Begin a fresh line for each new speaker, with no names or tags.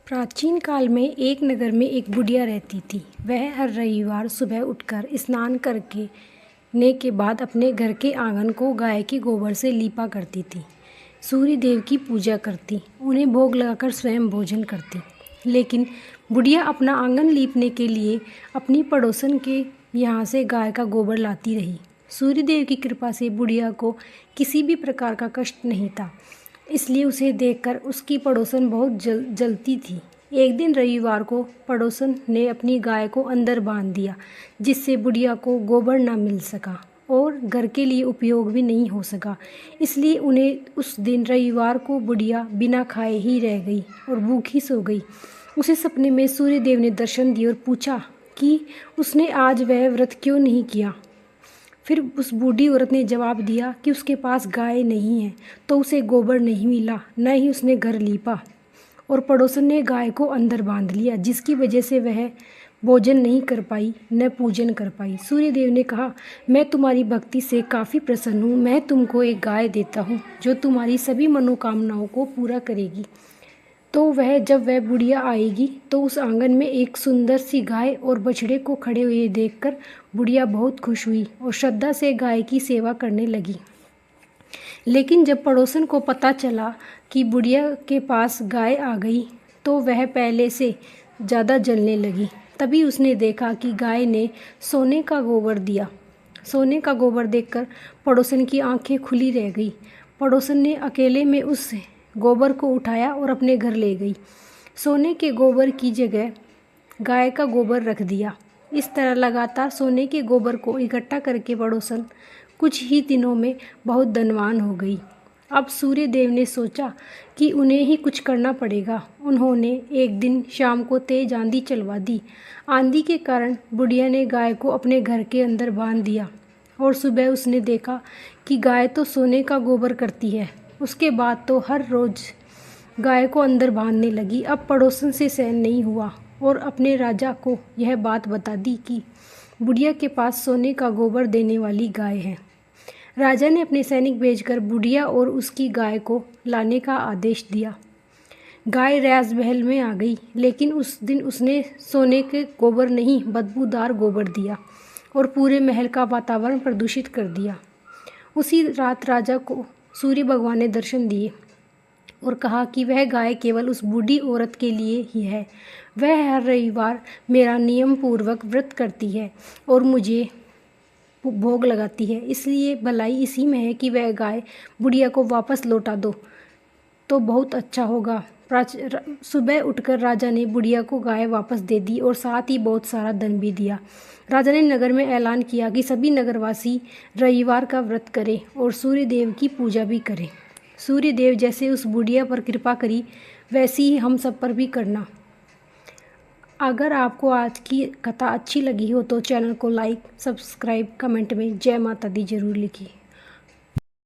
प्राचीन काल में एक नगर में एक बुढ़िया रहती थी। वह हर रविवार सुबह उठकर स्नान करने के बाद अपने घर के आंगन को गाय के गोबर से लीपा करती थी। सूर्य देव की पूजा करती, उन्हें भोग लगाकर स्वयं भोजन करती। लेकिन बुढ़िया अपना आंगन लीपने के लिए अपनी पड़ोसन के यहाँ से गाय का गोबर लाती रही। सूर्य देव की कृपा से बुढ़िया को किसी भी प्रकार का कष्ट नहीं था, इसलिए उसे देखकर उसकी पड़ोसन बहुत जलती थी। एक दिन रविवार को पड़ोसन ने अपनी गाय को अंदर बांध दिया, जिससे बुढ़िया को गोबर ना मिल सका और घर के लिए उपयोग भी नहीं हो सका। इसलिए उन्हें उस दिन रविवार को बुढ़िया बिना खाए ही रह गई और भूखी सो गई। उसे सपने में सूर्य देव ने दर्शन दिए और पूछा कि उसने आज वह व्रत क्यों नहीं किया। फिर उस बूढ़ी औरत ने जवाब दिया कि उसके पास गाय नहीं है, तो उसे गोबर नहीं मिला, न ही उसने घर लीपा और पड़ोसन ने गाय को अंदर बांध लिया, जिसकी वजह से वह भोजन नहीं कर पाई न पूजन कर पाई। सूर्य देव ने कहा, मैं तुम्हारी भक्ति से काफ़ी प्रसन्न हूँ। मैं तुमको एक गाय देता हूँ जो तुम्हारी सभी मनोकामनाओं को पूरा करेगी। तो जब वह बुढ़िया आएगी तो उस आंगन में एक सुंदर सी गाय और बछड़े को खड़े हुए देखकर बुढ़िया बहुत खुश हुई और श्रद्धा से गाय की सेवा करने लगी। लेकिन जब पड़ोसन को पता चला कि बुढ़िया के पास गाय आ गई तो वह पहले से ज़्यादा जलने लगी। तभी उसने देखा कि गाय ने सोने का गोबर दिया। सोने का गोबर देखकर पड़ोसन की आंखें खुली रह गई। पड़ोसन ने अकेले में उस गोबर को उठाया और अपने घर ले गई। सोने के गोबर की जगह गाय का गोबर रख दिया। इस तरह लगातार सोने के गोबर को इकट्ठा करके पड़ोसन कुछ ही दिनों में बहुत धनवान हो गई। अब सूर्य देव ने सोचा कि उन्हें ही कुछ करना पड़ेगा। उन्होंने एक दिन शाम को तेज आंधी चलवा दी। आंधी के कारण बुढ़िया ने गाय को अपने घर के अंदर बांध दिया और सुबह उसने देखा कि गाय तो सोने का गोबर करती है। उसके बाद तो हर रोज़ गाय को अंदर बांधने लगी। अब पड़ोसन से सहन नहीं हुआ और अपने राजा को यह बात बता दी कि बुढ़िया के पास सोने का गोबर देने वाली गाय है। राजा ने अपने सैनिक भेजकर बुढ़िया और उसकी गाय को लाने का आदेश दिया। गाय राजमहल में आ गई, लेकिन उस दिन उसने सोने के गोबर नहीं बदबूदार गोबर दिया और पूरे महल का वातावरण प्रदूषित कर दिया। उसी रात राजा को सूर्य भगवान ने दर्शन दिए और कहा कि वह गाय केवल उस बूढ़ी औरत के लिए ही है। वह हर रविवार मेरा नियम पूर्वक व्रत करती है और मुझे भोग लगाती है, इसलिए भलाई इसी में है कि वह गाय बुढ़िया को वापस लौटा दो तो बहुत अच्छा होगा। सुबह उठकर राजा ने बुढ़िया को गाय वापस दे दी और साथ ही बहुत सारा धन भी दिया। राजा ने नगर में ऐलान किया कि सभी नगरवासी रविवार का व्रत करें और सूर्य देव की पूजा भी करें। सूर्य देव जैसे उस बुढ़िया पर कृपा करी, वैसी ही हम सब पर भी करना। अगर आपको आज की कथा अच्छी लगी हो तो चैनल को लाइक, सब्सक्राइब, कमेंट में जय माता दी जरूर लिखिए।